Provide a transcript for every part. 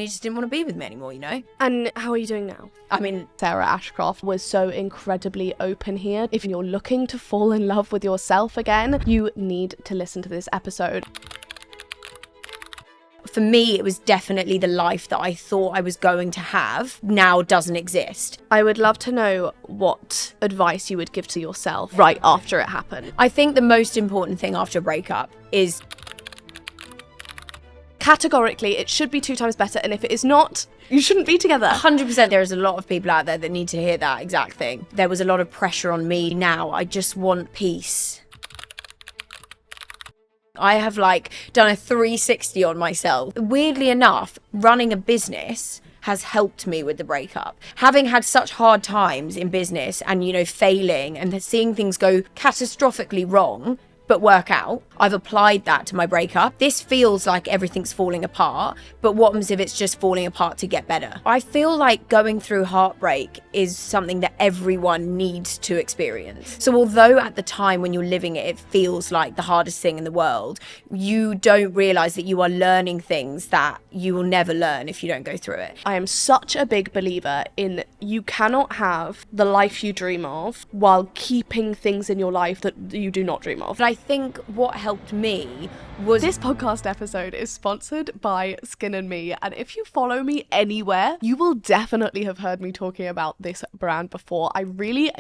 He just didn't want to be with me anymore, you know? And how are you doing now? I mean, Sarah Ashcroft was so incredibly open here. If you're looking to fall in love with yourself again, you need to listen to this episode. for me, it was definitely the life that I thought I was going to have now doesn't exist. I would love to know what advice you would give to yourself right after it happened. I think the most important thing after a breakup is categorically, it should be 2 times better, and if it is not, you shouldn't be together. 100%. There's a lot of people out there that need to hear that exact thing. There was a lot of pressure on me. Now I just want peace. I have done a 360 on myself. Weirdly enough, running a business has helped me with the breakup. Having had such hard times in business and, failing and seeing things go catastrophically wrong, but work out, I've applied that to my breakup. This feels like everything's falling apart, but what happens if it's just falling apart to get better? I feel like going through heartbreak is something that everyone needs to experience. So although at the time when you're living it, it feels like the hardest thing in the world, you don't realize that you are learning things that you will never learn if you don't go through it. I am such a big believer in you cannot have the life you dream of while keeping things in your life that you do not dream of. But I think what helped me was... This podcast episode is sponsored by Skin & Me, and if you follow me anywhere, you will definitely have heard me talking about this brand before. I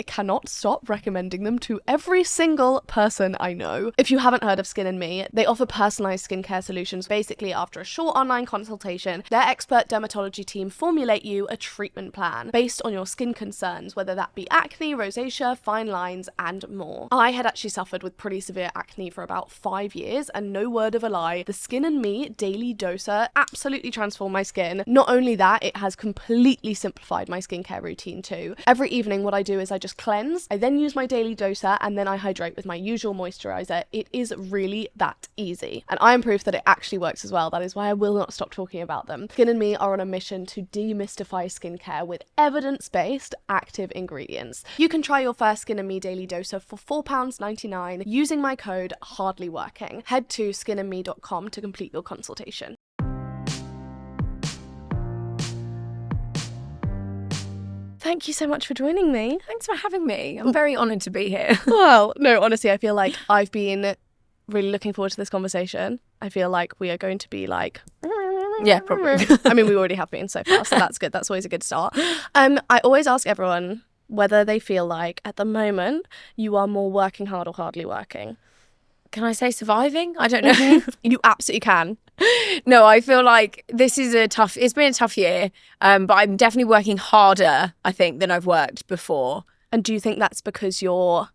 cannot stop recommending them to every single person I know. If you haven't heard of Skin & Me, they offer personalized skincare solutions. Basically, after a short online consultation, their expert dermatology team formulate you a treatment plan based on your skin concerns, whether that be acne, rosacea, fine lines, and more. I had actually suffered with pretty severe acne for about 5 years, and no word of a lie, the Skin & Me Daily Doser absolutely transformed my skin. Not only that, it has completely simplified my skincare routine too. Every evening what I do is I just cleanse, I then use my Daily Doser, and then I hydrate with my usual moisturizer. It is really that easy, and I am proof that it actually works as well. That is why I will not stop talking about them. Skin & Me are on a mission to demystify skincare with evidence-based active ingredients. You can try your first Skin & Me Daily Doser for £4.99 using my code HARDLYWORKING. Head to skinandme.com to complete your consultation. Thank you so much for joining me. Thanks for having me. I'm very honoured to be here. Well, no, honestly, I feel like I've been really looking forward to this conversation. I feel like we are going to be Yeah, probably. I mean, we already have been so far, so that's good. That's always a good start. I always ask everyone whether they feel like at the moment you are more working hard or hardly working. Can I say surviving? I don't know. You absolutely can. No, I feel like it's been a tough year, but I'm definitely working harder, I think, than I've worked before. And do you think that's because you're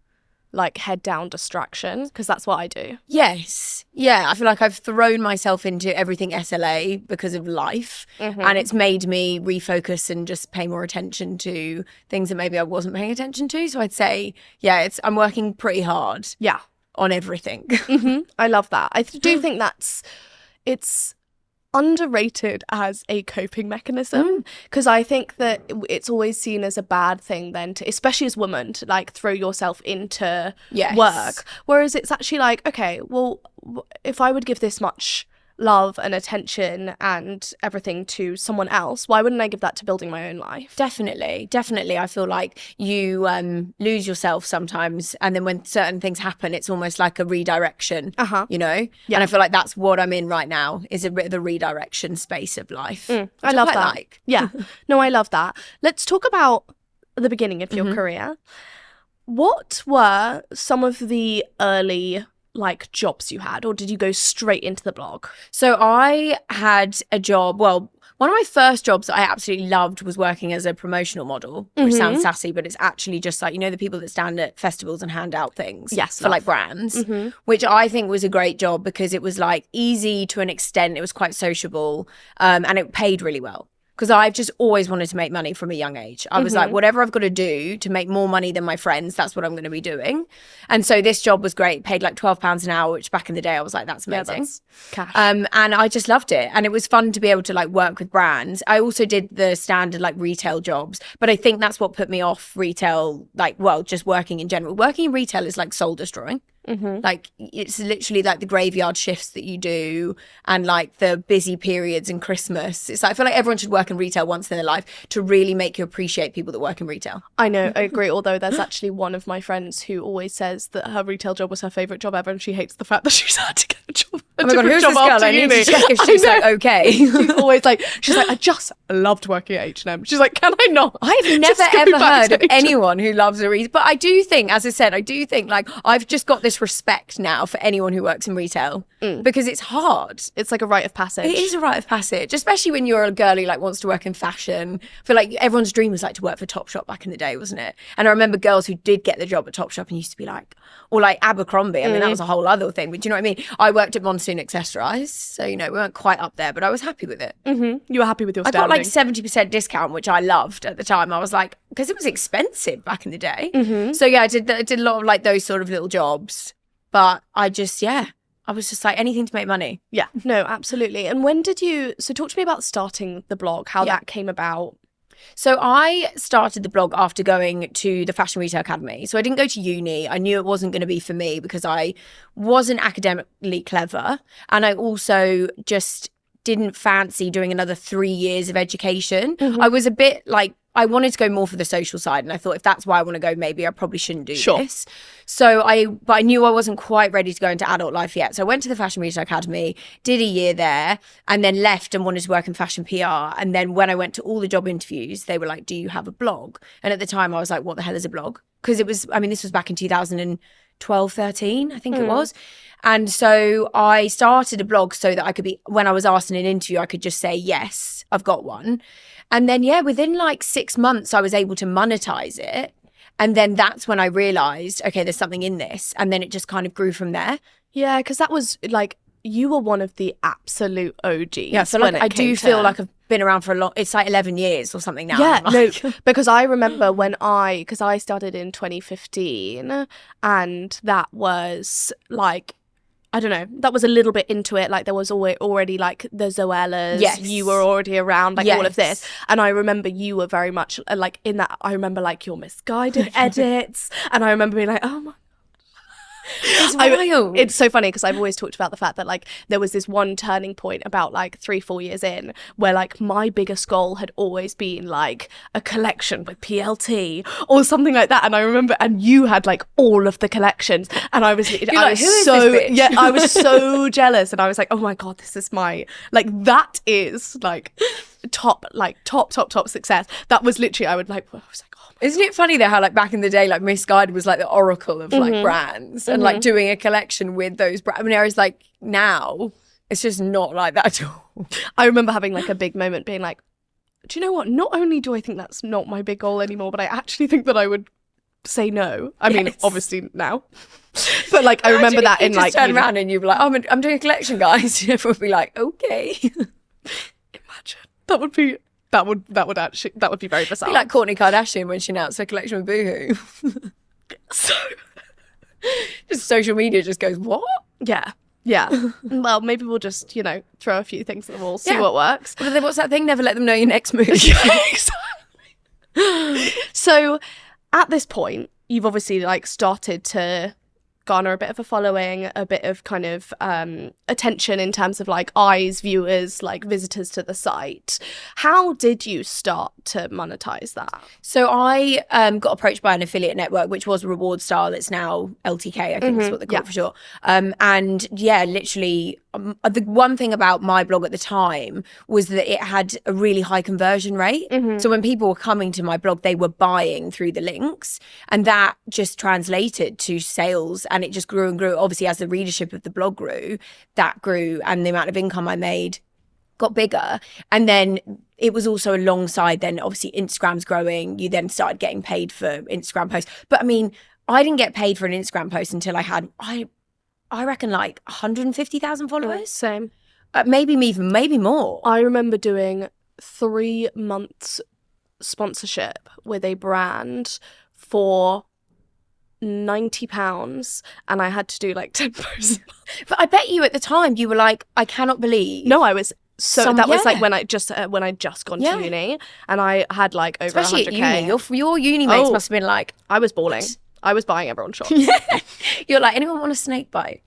head down distraction? Because that's what I do. Yes. Yeah, I feel like I've thrown myself into everything SLA because of life, and it's made me refocus and just pay more attention to things that maybe I wasn't paying attention to. So I'd say, yeah, I'm working pretty hard. Yeah. On everything. I love that. I do think it's underrated as a coping mechanism, because I think that it's always seen as a bad thing then to, especially as women, to throw yourself into work, whereas it's actually okay, well, if I would give this much love and attention and everything to someone else, why wouldn't I give that to building my own life? Definitely. I feel like you lose yourself sometimes, and then when certain things happen, it's almost like a redirection, Yeah. And I feel like that's what I'm in right now, is a bit of a redirection space of life. I love that. Yeah. No, I love that. Let's talk about the beginning of your career. What were some of the early jobs you had, or did you go straight into the blog? So I had a job, one of my first jobs that I absolutely loved was working as a promotional model, which sounds sassy, but it's actually just the people that stand at festivals and hand out things for brands, which I think was a great job because it was easy to an extent. It was quite sociable, and it paid really well. Because I've just always wanted to make money from a young age. I was whatever I've got to do to make more money than my friends, that's what I'm going to be doing. And so this job was great. It paid £12 an hour, which back in the day I was that's amazing. Yeah, that's cash. And I just loved it. And it was fun to be able to work with brands. I also did the standard retail jobs. But I think that's what put me off retail, just working in general. Working in retail is soul destroying. Like, it's literally like the graveyard shifts that you do and like the busy periods and Christmas. It's like, I feel like everyone should work in retail once in their life to really make you appreciate people that work in retail. I know, I agree. Although there's actually one of my friends who always says that her retail job was her favourite job ever, and she hates the fact that she's had to get a job. Oh my God, who's this girl? I need to check if she's like okay. She's always like, I just loved working at H&M. She's like, can I not? I've never ever heard of anyone who loves a retail. But I do think, as I said, like I've just got this respect now for anyone who works in retail because it's hard. It's like a rite of passage. It is a rite of passage, especially when you're a girl who like wants to work in fashion. I feel like everyone's dream was like to work for Topshop back in the day, wasn't it? And I remember girls who did get the job at Topshop and used to be like, or like Abercrombie. I mean, that was a whole other thing. But do you know what I mean? I worked at Monsoon Accessorised, so you know we weren't quite up there, but I was happy with it. You were happy with your I styling. got like 70% discount, which I loved at the time. I was like, because it was expensive back in the day. So yeah, I did a lot of like those sort of little jobs. But I was just like, anything to make money. Yeah, no, absolutely. And when did you, so talk to me about starting the blog, how that came about. So I started the blog after going to the Fashion Retail Academy. So I didn't go to uni. I knew it wasn't going to be for me because I wasn't academically clever. And I also just didn't fancy doing another 3 years of education. I was a bit like, I wanted to go more for the social side. And I thought, if that's why I want to go, maybe I probably shouldn't do this. So but I knew I wasn't quite ready to go into adult life yet. So I went to the Fashion Retail Academy, did a year there, and then left and wanted to work in fashion PR. And then when I went to all the job interviews, they were like, do you have a blog? And at the time I was like, what the hell is a blog? Because it was, I mean, this was back in 2012, 13, I think it was. And so I started a blog so that I could be, when I was asked in an interview, I could just say, yes, I've got one. And then, within like 6 months, I was able to monetize it. And then that's when I realized, okay, there's something in this. And then it just kind of grew from there. Yeah, because that was like, you were one of the absolute OGs. Yeah, so like I do feel like I've been around for a long, it's like 11 years or something now. Yeah, like, no, because I remember because I started in 2015 and that was like, I don't know, that was a little bit into it. Like there was already like the Zoellas, you were already around, like all of this. And I remember you were very much like in that, I remember like your misguided edits. And I remember being like, oh my, it's wild. It's so funny because I've always talked about the fact that like there was this one turning point about like 3-4 years in where like my biggest goal had always been like a collection with PLT or something like that. And I remember, and you had like all of the collections, and I was I was so jealous, and I was like, oh my God, this is my, like, that is like top success. That was literally, I was like, oh isn't it funny though how like back in the day like Misguided was like the oracle of like brands and like doing a collection with those brands. I mean, I was like, now it's just not like that at all. I remember having like a big moment being like, do you know what? Not only do I think that's not my big goal anymore, but I actually think that I would say no. I mean, obviously now. But like I remember that in like turn around and you'd be like, oh, I'm doing a collection, guys. And everyone would be like, okay. Imagine. That would be very bizarre. Be like Kourtney Kardashian when she announced her collection with Boohoo. So just social media just goes, what? Yeah. Well, maybe we'll just, throw a few things at the wall, see what works. What's that thing? Never let them know your next move. Exactly. So at this point, you've obviously like started to garner a bit of a following, a bit of kind of attention in terms of like eyes, viewers, like visitors to the site. How did you start to monetize that? So I got approached by an affiliate network, which was Reward Style. It's now LTK, I think is what they call it for short. And yeah, literally the one thing about my blog at the time was that it had a really high conversion rate. So when people were coming to my blog, they were buying through the links, and that just translated to sales, and it just grew and grew. Obviously, as the readership of the blog grew, that grew, and the amount of income I made got bigger. And then it was also alongside then obviously Instagram's growing. You then started getting paid for Instagram posts. But I mean, I didn't get paid for an Instagram post until I had, I reckon like 150,000 followers. Same. Maybe more. I remember doing 3 months sponsorship with a brand for £90, and I had to do like 10 posts. But I bet you at the time you were like, I cannot believe. No, I was was like when I just gone to uni, and I had like over especially 100K. at uni. Your uni mates must have been like, I was bawling. I was buying everyone shots. You're like, anyone want a snake bite?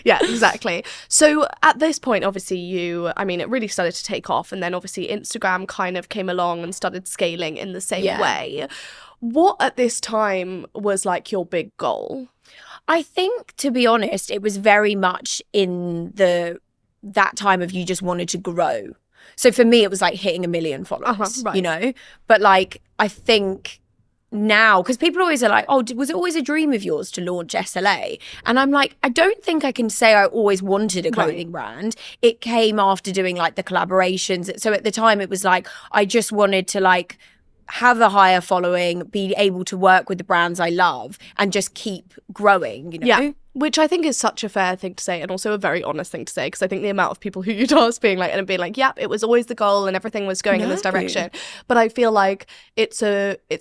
Yeah, exactly. So at this point, obviously it really started to take off, and then obviously Instagram kind of came along and started scaling in the same way. What at this time was like your big goal? I think, to be honest, it was very much in that time of you just wanted to grow. So for me, it was like hitting 1 million followers, right. you know? But like, I think now, because people always are like, oh, was it always a dream of yours to launch SLA? And I'm like, I don't think I can say I always wanted a clothing brand. It came after doing like the collaborations. So at the time it was like, I just wanted to like have a higher following, be able to work with the brands I love and just keep growing, you know? Yeah. Which I think is such a fair thing to say, and also a very honest thing to say, because I think the amount of people who you'd ask being like, yep, it was always the goal and everything was going in this direction. But I feel like it's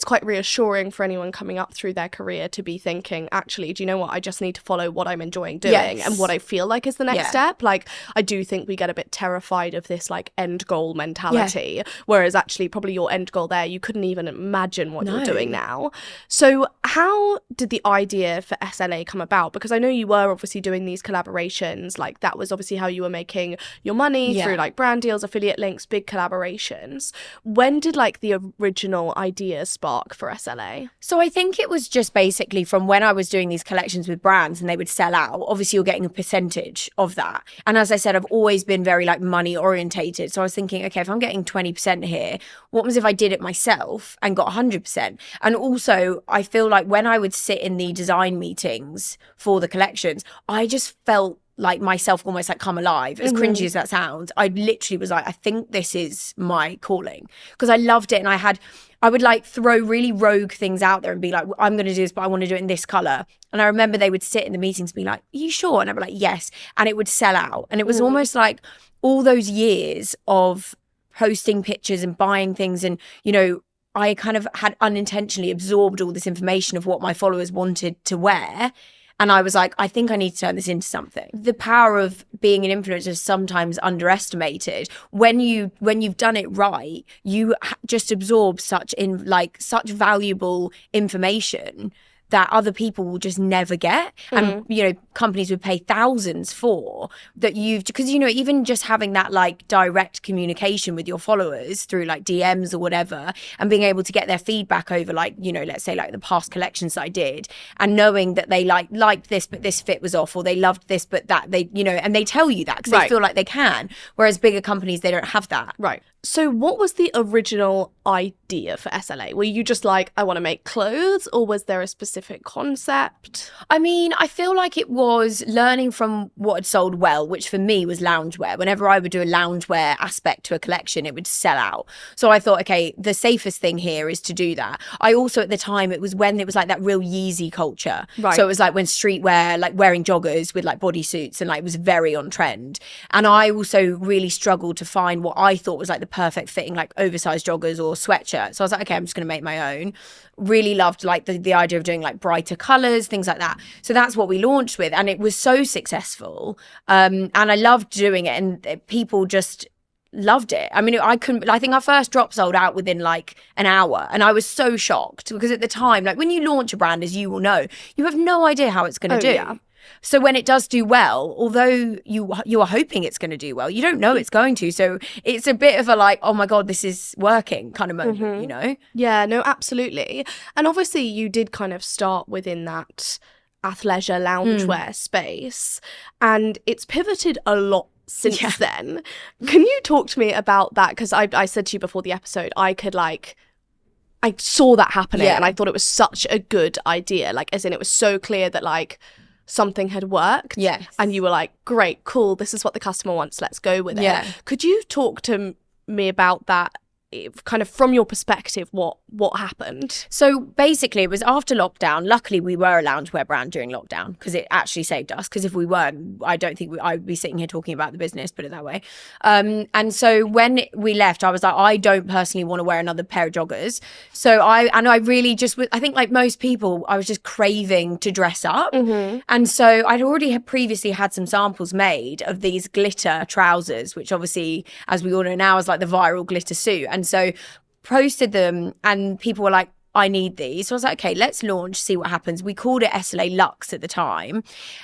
quite reassuring for anyone coming up through their career to be thinking, actually, do you know what? I just need to follow what I'm enjoying doing and what I feel like is the next step. Like, I do think we get a bit terrified of this like end goal mentality, whereas actually probably your end goal there, you couldn't even imagine what you're doing now. So how did the idea for SLA come about? Because I know you were obviously doing these collaborations, like that was obviously how you were making your money through like brand deals, affiliate links, big collaborations. When did like the original idea spark for SLA? So I think it was just basically from when I was doing these collections with brands and they would sell out. Obviously you're getting a percentage of that. And as I said, I've always been very like money orientated. So I was thinking, okay, if I'm getting 20% here, what was if I did it myself and got 100%? And also I feel like when I would sit in the design meetings for the collections, I just felt like myself almost like come alive, as cringy as that sounds. I literally was like, I think this is my calling, because I loved it. And I would like throw really rogue things out there and be like, I'm going to do this, but I want to do it in this color. And I remember they would sit in the meetings and be like, are you sure? And I'd be like, yes. And it would sell out. And it was almost like all those years of posting pictures and buying things, and, you know, I kind of had unintentionally absorbed all this information of what my followers wanted to wear. And I was like, I think I need to turn this into something. The power of being an influencer is sometimes underestimated. When you've done it right, you just absorb such valuable information that other people will just never get. And, you know, companies would pay thousands for that because, you know, even just having that like direct communication with your followers through like DMs or whatever, and being able to get their feedback over like, you know, let's say like the past collections that I did, and knowing that they liked this, but this fit was off, or they loved this, but that they, you know, and they tell you that because they feel like they can. Whereas bigger companies, they don't have that. Right. So what was the original idea for SLA? Were you just like, I want to make clothes, or was there a specific concept? I mean, I feel like it was learning from what had sold well, which for me was loungewear. Whenever I would do a loungewear aspect to a collection, it would sell out. So I thought, okay, the safest thing here is to do that. I also, at the time, it was when it was like that real Yeezy culture. Right. So it was like when streetwear, like wearing joggers with like bodysuits, and like it was very on trend. And I also really struggled to find what I thought was like the perfect fitting like oversized joggers or sweatshirt. So I was like, okay, I'm just going to make my own. Really loved like the idea of doing like brighter colors, things like that. So that's what we launched with, and it was so successful. And I loved doing it, and people just loved it. I mean, I think our first drop sold out within like an hour, and I was so shocked because at the time, like when you launch a brand, as you will know, you have no idea how it's going to do. Yeah. So when it does do well, although you are hoping it's going to do well, you don't know it's going to. So it's a bit of a like, oh my God, this is working kind of moment, you know? Yeah, no, absolutely. And obviously you did kind of start within that athleisure loungewear space, and it's pivoted a lot since then. Can you talk to me about that? Because I said to you before the episode, I saw that happening and I thought it was such a good idea. Like, as in it was so clear that like something had worked. Yes. And you were like, great, cool, this is what the customer wants, let's go with it. Could you talk to me about that, kind of from your perspective, what happened? So basically it was after lockdown. Luckily we were a loungewear brand during lockdown, because it actually saved us, because if we weren't, I don't think I would be sitting here talking about the business, put it that way. And so when we left, I was like, I don't personally want to wear another pair of joggers. So I really just, I think like most people, I was just craving to dress up. And so I'd already previously had some samples made of these glitter trousers, which obviously, as we all know now, is like the viral glitter suit. And so posted them, and people were like, I need these. So I was like, okay, let's launch, see what happens. We called it SLA Luxe at the time.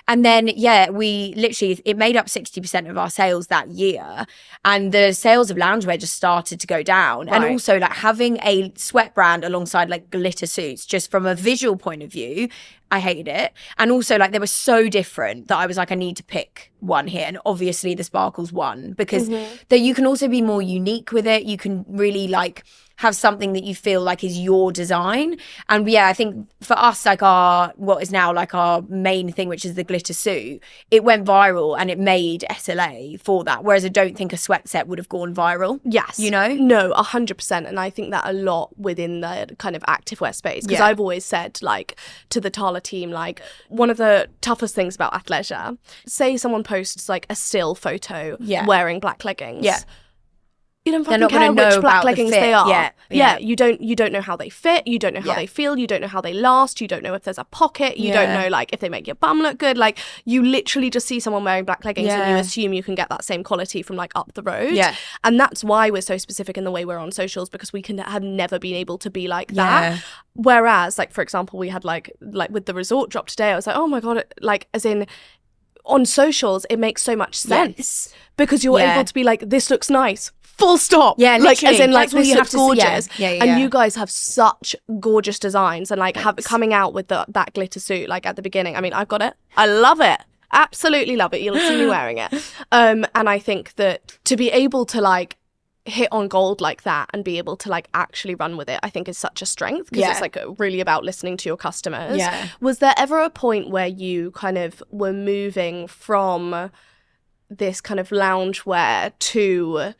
And then, we literally, it made up 60% of our sales that year. And the sales of loungewear just started to go down. Right. And also like having a sweat brand alongside like glitter suits, just from a visual point of view, I hated it. And also like they were so different that I was like, I need to pick one here. And obviously the sparkles won because that you can also be more unique with it. You can really like have something that you feel like is your design. And I think for us, like what is now like our main thing, which is the glitter suit, it went viral and it made SLA for that. Whereas I don't think a sweat set would have gone viral. Yes. You know? No, 100%. And I think that a lot within the kind of activewear space. Because I've always said, like, to the Tala team, like, one of the toughest things about athleisure, say someone posts like a still photo wearing black leggings. Yeah. You don't fucking care which black leggings they are. Yeah. You don't know how they fit. You don't know how they feel. You don't know how they last. You don't know if there's a pocket. You don't know like if they make your bum look good. Like you literally just see someone wearing black leggings and you assume you can get that same quality from like up the road. Yeah. And that's why we're so specific in the way we're on socials, because we have never been able to be like that. Whereas like, for example, we had like with the resort drop today, I was like, oh my God, like as in on socials, it makes so much sense because you're able to be like, this looks nice. Full stop. Yeah, literally. Like as in like this looks gorgeous. And you guys have such gorgeous designs and like coming out with that glitter suit like at the beginning. I mean, I've got it. I love it. Absolutely love it. You'll see me wearing it. And I think that to be able to like hit on gold like that and be able to like actually run with it, I think is such a strength because it's like really about listening to your customers. Yeah. Was there ever a point where you kind of were moving from this kind of loungewear to,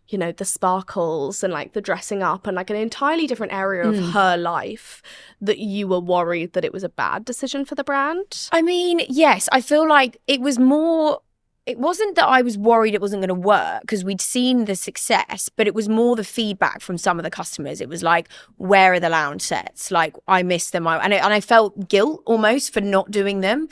you know, the sparkles and like the dressing up and like an entirely different area of her life that you were worried that it was a bad decision for the brand? I mean, yes, I feel like it wasn't that I was worried it wasn't going to work because we'd seen the success, but it was more the feedback from some of the customers. It was like, where are the lounge sets? Like, I missed them. And I felt guilt almost for not doing them.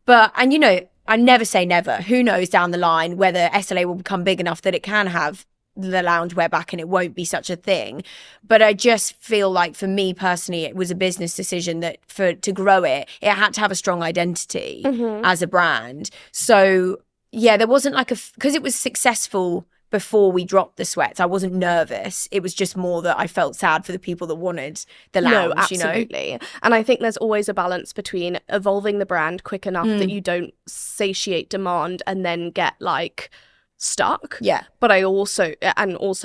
And you know, I never say never. Who knows down the line whether SLA will become big enough that it can have the loungewear back and it won't be such a thing. But I just feel like for me personally, it was a business decision that to grow it had to have a strong identity as a brand. So yeah, there wasn't like because it was successful before we dropped the sweats, I wasn't nervous. It was just more that I felt sad for the people that wanted the lounge, absolutely. You know? And I think there's always a balance between evolving the brand quick enough that you don't satiate demand and then get like stuck. Yeah. But also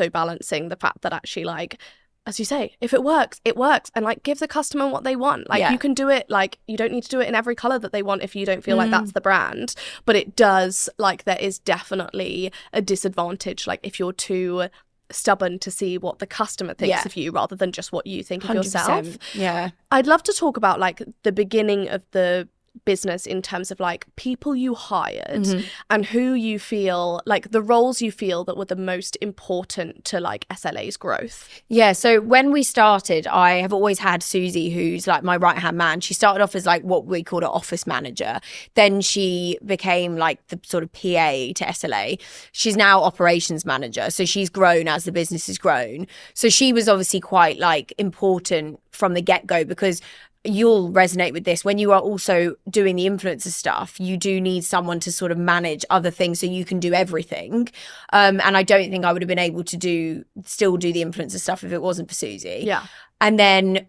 balancing the fact that actually like, as you say, if it works, it works. And like give the customer what they want. Like you can do it, like you don't need to do it in every color that they want if you don't feel like that's the brand. But it does, like there is definitely a disadvantage. Like if you're too stubborn to see what the customer thinks of you rather than just what you think of yourself. Yeah. I'd love to talk about like the beginning of the business in terms of like people you hired and who you feel like the roles you feel that were the most important to like SLA's growth. Yeah, so when we started, I have always had Susie, who's like my right hand man. She started off as like what we called an office manager, then she became like the sort of PA to SLA. She's now operations manager, so she's grown as the business has grown. So she was obviously quite like important from the get-go, because you'll resonate with this. When you are also doing the influencer stuff, you do need someone to sort of manage other things so you can do everything. And I don't think I would have been able to still do the influencer stuff if it wasn't for Susie. Yeah. And then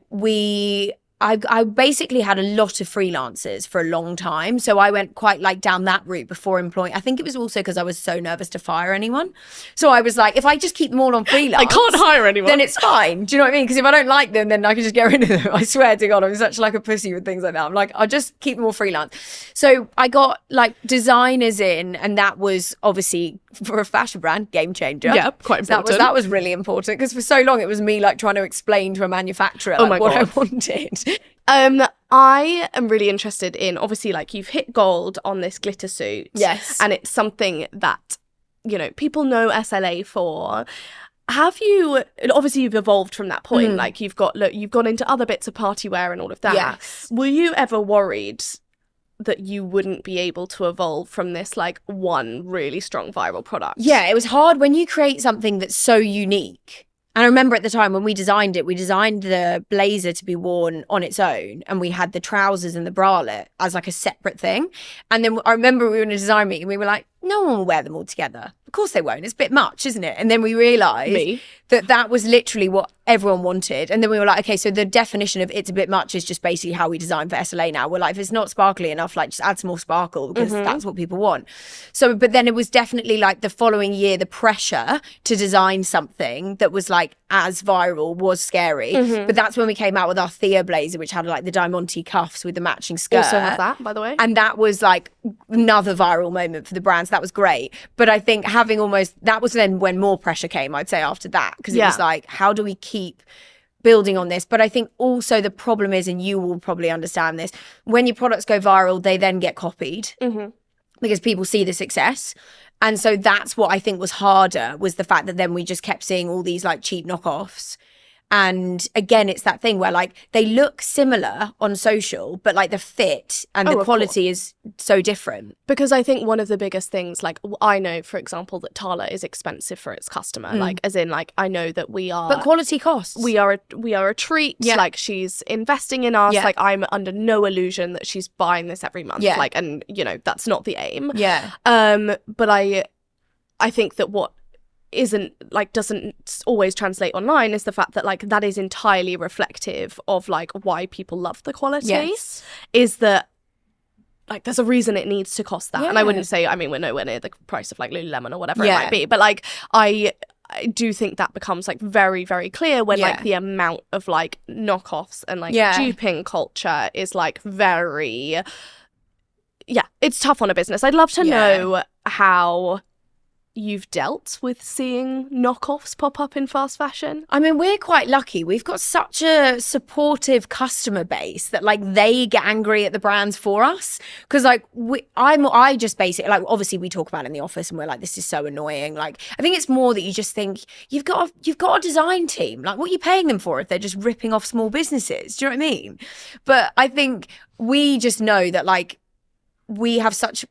I basically had a lot of freelancers for a long time. So I went quite like down that route before employing. I think it was also because I was so nervous to fire anyone. So I was like, if I just keep them all on freelance, I can't hire anyone. Then it's fine. Do you know what I mean? Because if I don't like them, then I can just get rid of them. I swear to God, I'm such like a pussy with things like that. I'm like, I'll just keep them all freelance. So I got like designers in, and that was obviously for a fashion brand, game changer. Yeah, quite important. That was really important, because for so long it was me like trying to explain to a manufacturer like, what I wanted. I am really interested in, obviously, like you've hit gold on this glitter suit. Yes. And it's something that, you know, people know SLA for. Obviously you've evolved from that point. Like you've gone into other bits of party wear and all of that. Yes. Were you ever worried that you wouldn't be able to evolve from this like one really strong viral product? Yeah, it was hard when you create something that's so unique. And I remember at the time when we designed the blazer to be worn on its own, and we had the trousers and the bralette as like a separate thing. And then I remember we were in a design meeting, we were like, no one will wear them all together. Of course they won't. It's a bit much, isn't it? And then we realised that was literally what everyone wanted. And then we were like, okay, so the definition of it's a bit much is just basically how we design for SLA now. We're like, if it's not sparkly enough, like just add some more sparkle, because that's what people want. So, but then it was definitely like the following year, the pressure to design something that was like as viral was scary. But that's when we came out with our Thea blazer, which had like the Diamante cuffs with the matching skirt. Also have that, by the way. And that was like another viral moment for the brands. That was great. But I think that was then when more pressure came, I'd say, after that, because it was like, how do we keep building on this? But I think also the problem is, and you will probably understand this, when your products go viral, they then get copied because people see the success. And so that's what I think was harder, was the fact that then we just kept seeing all these like cheap knockoffs. And again, it's that thing where like they look similar on social, but like the fit and the quality is so different. Because I think one of the biggest things, like I know, for example, that Tala is expensive for its customer. Like, as in, like, I know that we are, but quality costs. We are a treat. Yeah. Like, she's investing in us. Yeah. Like, I'm under no illusion that she's buying this every month. Yeah. Like, and you know, that's not the aim. Yeah. But I think that what doesn't always translate online is the fact that like that is entirely reflective of like why people love the quality. Yes. Is that like there's a reason it needs to cost that. And I wouldn't say, I mean, we're nowhere near the price of like Lululemon or whatever it might be, but like I do think that becomes like very, very clear when like the amount of like knockoffs and like duping culture is like very it's tough on a business. I'd love to know how you've dealt with seeing knockoffs pop up in fast fashion. I mean, we're quite lucky. We've got such a supportive customer base that like they get angry at the brands for us, because like I just basically, like, obviously we talk about it in the office and we're like, this is so annoying. Like, I think it's more that you just think you've got a design team. Like, what are you paying them for if they're just ripping off small businesses? Do you know what I mean? But I think we just know that like we have such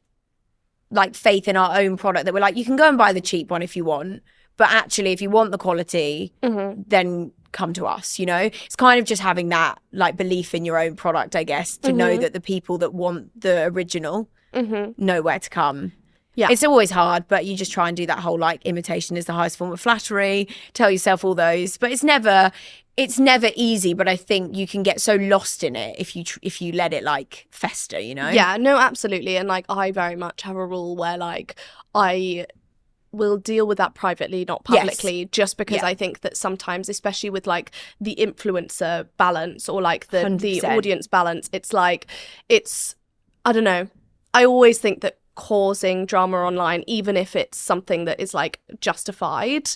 like faith in our own product that we're like, you can go and buy the cheap one if you want, but actually if you want the quality, then come to us, you know? It's kind of just having that like belief in your own product, I guess, to know that the people that want the original know where to come. Yeah. It's always hard, but you just try and do that whole like imitation is the highest form of flattery, tell yourself all those, but it's never easy. But I think you can get so lost in it if you let it like fester, you know? Yeah, no, absolutely. And like I very much have a rule where like I will deal with that privately, not publicly, just because I think that sometimes, especially with like the influencer balance or like the audience balance, it's like, I don't know. I always think that causing drama online, even if it's something that is like justified,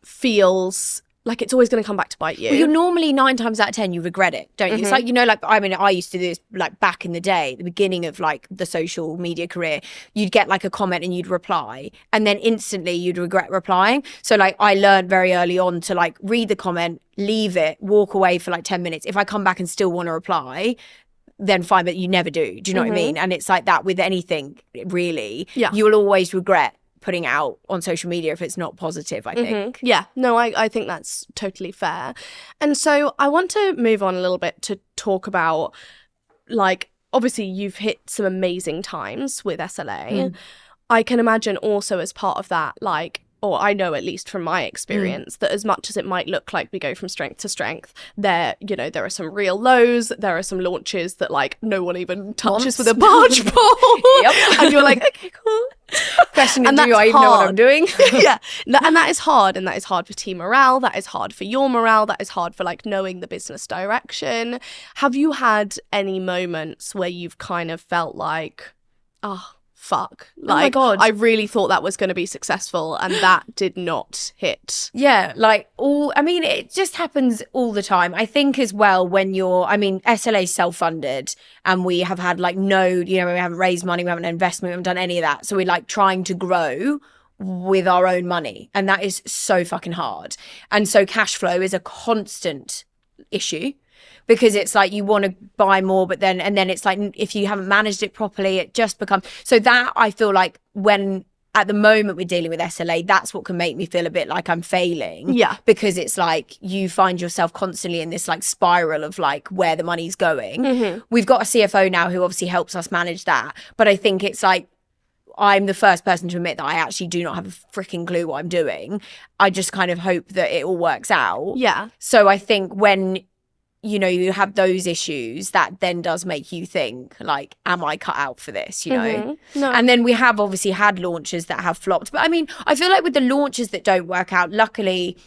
feels like it's always going to come back to bite you. Well, you're normally 9 times out of 10 you regret it, don't you? It's like, you know, like, I mean, I used to do this like back in the day, the beginning of like the social media career. You'd get like a comment and you'd reply, and then instantly you'd regret replying. So like I learned very early on to like read the comment, leave it, walk away for like 10 minutes. If I come back and still want to reply, then fine, but you never do. Do you know what I mean? And it's like that with anything, really. Yeah. You will always regret putting out on social media if it's not positive, I think. Yeah, no, I think that's totally fair. And so I want to move on a little bit to talk about, like, obviously you've hit some amazing times with SLA. I can imagine also as part of that, like, or I know at least from my experience, that as much as it might look like we go from strength to strength, there are some real lows, there are some launches that like no one even touches with a barge pole. And you're like, okay, cool. Questioning, do I even know what I'm doing? Yeah. And that is hard. And that is hard for team morale. That is hard for your morale. That is hard for like knowing the business direction. Have you had any moments where you've kind of felt like, fuck, like, oh my God, I really thought that was going to be successful and that did not hit? Yeah, like it just happens all the time. I think as well when SLA's self-funded and we have had like we haven't raised money, we haven't investment, we haven't done any of that. So we're like trying to grow with our own money, and that is so fucking hard. And so cash flow is a constant issue, because it's like you want to buy more, but then it's like if you haven't managed it properly, it just becomes so that I feel like when at the moment we're dealing with SLA, that's what can make me feel a bit like I'm failing. Yeah. Because it's like you find yourself constantly in this like spiral of like where the money's going. We've got a CFO now who obviously helps us manage that. But I think it's like, I'm the first person to admit that I actually do not have a freaking clue what I'm doing. I just kind of hope that it all works out. Yeah. So I think when, you know, you have those issues, that then does make you think, like, am I cut out for this, you know? No. And then we have obviously had launches that have flopped. But I mean, I feel like with the launches that don't work out, luckily,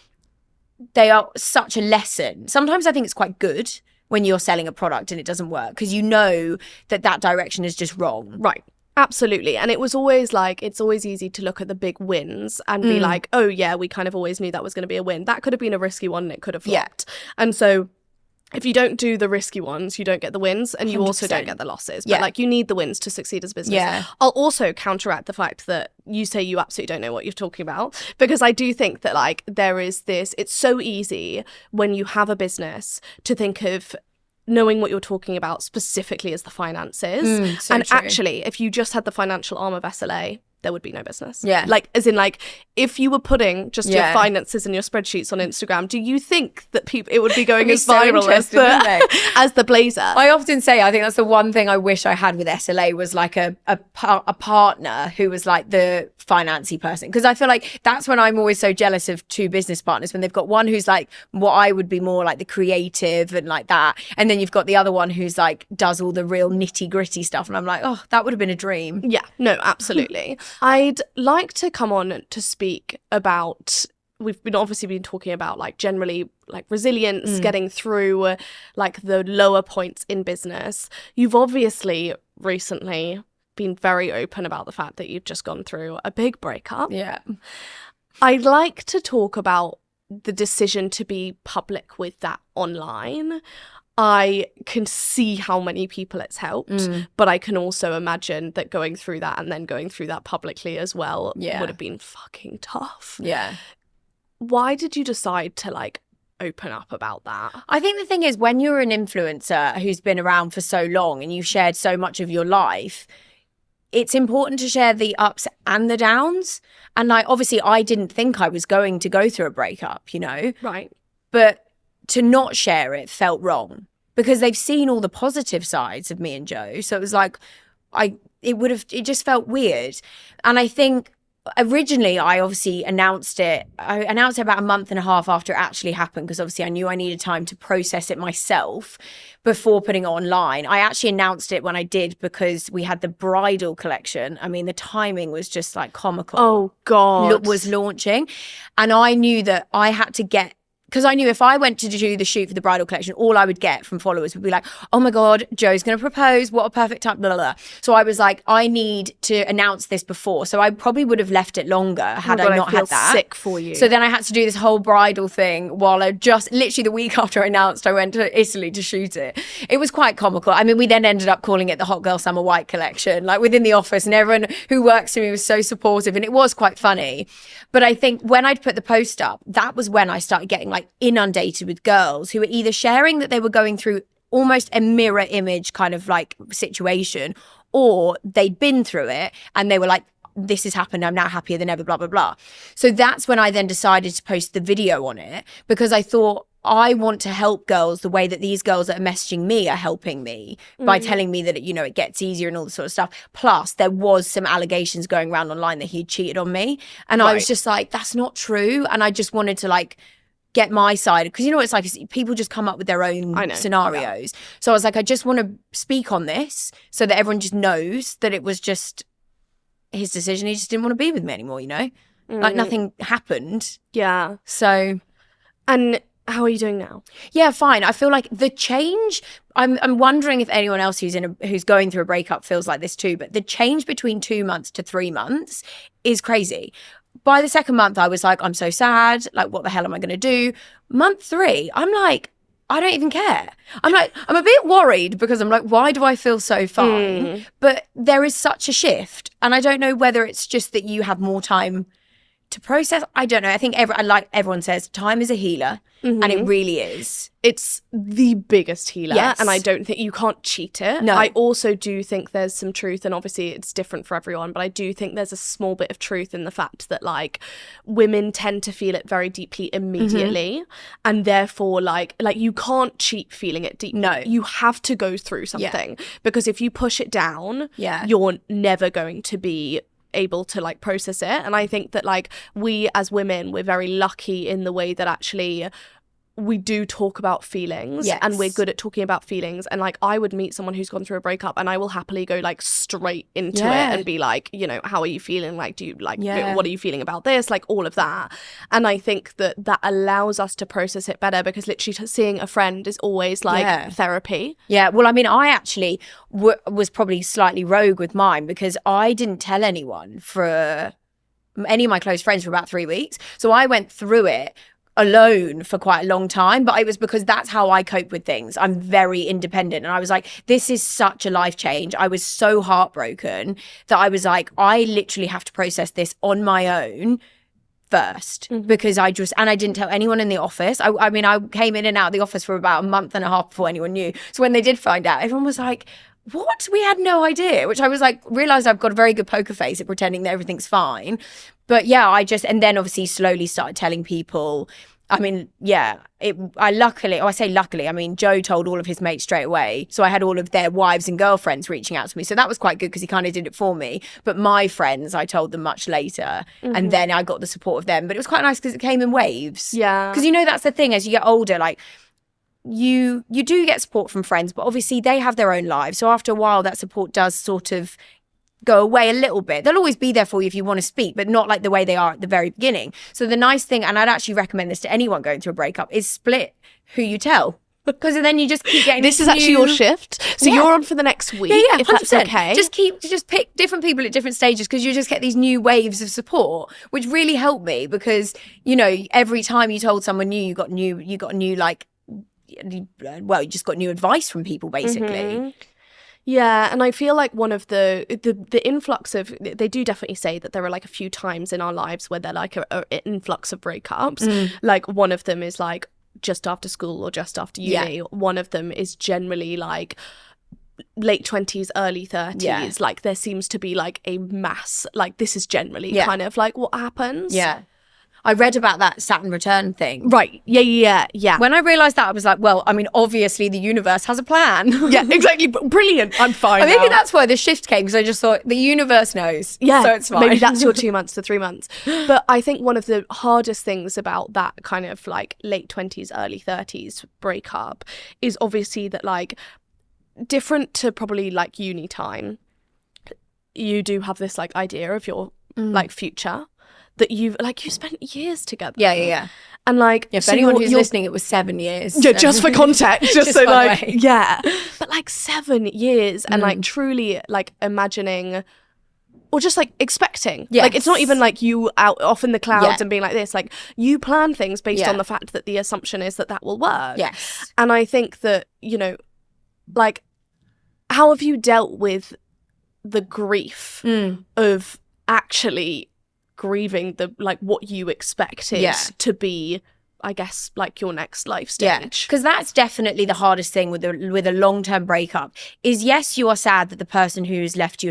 they are such a lesson. Sometimes I think it's quite good when you're selling a product and it doesn't work because you know that that direction is just wrong. Right. Absolutely. And it was always like, it's always easy to look at the big wins and be like, oh yeah, we kind of always knew that was going to be a win. That could have been a risky one and it could have flopped. And so if you don't do the risky ones, you don't get the wins and you 100%. Also don't get the losses. But like you need the wins to succeed as a business. Yeah. I'll also counteract the fact that you say you absolutely don't know what you're talking about, because I do think that like there is this, it's so easy when you have a business to think of knowing what you're talking about specifically as the finances. So and true. actually, if you just had the financial arm of SLA, there would be no business. Yeah. Like, as in, like, if you were putting just your Yeah. finances and your spreadsheets on Instagram, do you think that people it would be going It'd be as so viral as interesting, wouldn't they? as the blazer? I often say, I think that's the one thing I wish I had with SLA was like a partner who was like the financy person. Because I feel like that's when I'm always so jealous of two business partners, when they've got one who's like what I would be more like the creative and like that. And then you've got the other one who's like does all the real nitty gritty stuff. And I'm like, oh, that would have been a dream. Yeah, no, absolutely. I'd like to come on to speak about, we've been obviously been talking about like generally like resilience, getting through like the lower points in business. You've obviously recently been very open about the fact that you've just gone through a big breakup. Yeah. I'd like to talk about the decision to be public with that online. I can see how many people it's helped, but I can also imagine that going through that and then going through that publicly as well would have been fucking tough. Yeah. Why did you decide to like open up about that? I think the thing is, when you're an influencer who's been around for so long and you've shared so much of your life, it's important to share the ups and the downs. And like, obviously, I didn't think I was going to go through a breakup, you know? Right. But to not share it felt wrong because they've seen all the positive sides of me and Joe. So it was like, it just felt weird. And I think originally I obviously announced it. I announced it about a month and a half after it actually happened because obviously I knew I needed time to process it myself before putting it online. I actually announced it when I did because we had the bridal collection. I mean, the timing was just like comical. Oh, God. Was launching. And I knew that I had to get, because I knew if I went to do the shoot for the bridal collection, all I would get from followers would be like, oh my God, Joe's going to propose. What a perfect time, blah, blah, blah. So I was like, I need to announce this before. So I probably would have left it longer had I not had that. Sick for you. So then I had to do this whole bridal thing while I just, literally the week after I announced, I went to Italy to shoot it. It was quite comical. I mean, we then ended up calling it the Hot Girl Summer White collection, like within the office, and everyone who works for me was so supportive and it was quite funny. But I think when I'd put the post up, that was when I started getting like inundated with girls who were either sharing that they were going through almost a mirror image kind of like situation, or they'd been through it and they were like, this has happened, I'm now happier than ever, blah, blah, blah. So that's when I then decided to post the video on it, because I thought, I want to help girls the way that these girls that are messaging me are helping me by telling me that, you know, it gets easier and all this sort of stuff. Plus, there was some allegations going around online that he'd cheated on me. And I was just like, that's not true. And I just wanted to like get my side, because you know what it's like, people just come up with their own scenarios. Yeah. So I was like, I just want to speak on this so that everyone just knows that it was just his decision. He just didn't want to be with me anymore, you know? Like nothing happened. Yeah. So. And how are you doing now? Yeah, fine. I feel like the change, I'm wondering if anyone else who's going through a breakup feels like this too, but the change between 2 months to 3 months is crazy. By the second month, I was like, I'm so sad. Like, what the hell am I going to do? Month 3, I'm like, I don't even care. I'm a bit worried because I'm like, why do I feel so fine? But there is such a shift. And I don't know whether it's just that you have more time to process, I don't know. I think like everyone says, time is a healer, and it really is. It's the biggest healer, Yes. and I don't think you can't cheat it. No. I also do think there's some truth, and obviously it's different for everyone, but I do think there's a small bit of truth in the fact that like women tend to feel it very deeply immediately, and therefore like you can't cheat feeling it deeply. No. You have to go through something, because if you push it down, you're never going to be able to like process it. And I think that like we as women, we're very lucky in the way that actually we do talk about feelings, and we're good at talking about feelings. And like I would meet someone who's gone through a breakup, and I will happily go like straight into it and be like, you know, how are you feeling? Like, do you like, what are you feeling about this? Like all of that. And I think that allows us to process it better, because literally seeing a friend is always like therapy. Yeah, well, I mean, I actually was probably slightly rogue with mine, because I didn't tell anyone for any of my close friends for about 3 weeks. So I went through it alone for quite a long time, but it was because that's how I cope with things. I'm very independent, and I was like, this is such a life change. I was so heartbroken that I was like, I literally have to process this on my own first, because I didn't tell anyone in the office. I mean, I came in and out of the office for about a month and a half before anyone knew. So when they did find out, everyone was like, what? We had no idea. Which I was like, realized I've got a very good poker face at pretending that everything's fine. But yeah, and then obviously slowly started telling people. I mean, I say luckily, I mean, Joe told all of his mates straight away. So I had all of their wives and girlfriends reaching out to me. So that was quite good, because he kind of did it for me. But my friends, I told them much later. And then I got the support of them. But it was quite nice because it came in waves. Yeah. Because, you know, that's the thing, as you get older, like, you do get support from friends, but obviously they have their own lives. So after a while, that support does sort of go away a little bit. They'll always be there for you if you want to speak, but not like the way they are at the very beginning. So the nice thing, and I'd actually recommend this to anyone going through a breakup, is split who you tell. Because then you just keep getting this is actually your shift, so you're on for the next week, if that's okay. Just pick different people at different stages, because you just get these new waves of support, which really helped me, because, you know, every time you told someone new, you got new like, well, you just got new advice from people, basically. Yeah, and I feel like one of the influx of, they do definitely say that there are like a few times in our lives where they're like an influx of breakups. Like one of them is like just after school or just after uni. One of them is generally like late 20s, early 30s. Like there seems to be like a mass, like this is generally kind of like what happens. Yeah. I read about that Saturn return thing. Right. Yeah. When I realised that, I was like, well, I mean, obviously the universe has a plan. Yeah, exactly. Brilliant. I'm fine. Maybe that's why the shift came, because I just thought the universe knows. Yeah. So it's fine. Maybe that's your 2 months to 3 months. But I think one of the hardest things about that kind of like late 20s, early 30s breakup is obviously that like different to probably like uni time, you do have this like idea of your like future. That you spent years together. Yeah. And like, for anyone who's listening, it was 7 years. Yeah, just for context, just so like, way. yeah. But like 7 years, and like truly like imagining, or just like expecting. Yes. Like it's not even like you out off in the clouds and being like this. Like you plan things based on the fact that the assumption is that will work. Yes. And I think that, you know, like, how have you dealt with the grief of actually grieving the like what you expected to be, I guess, like your next life stage? Because that's definitely the hardest thing with a long-term breakup is, yes, you are sad that the person who has left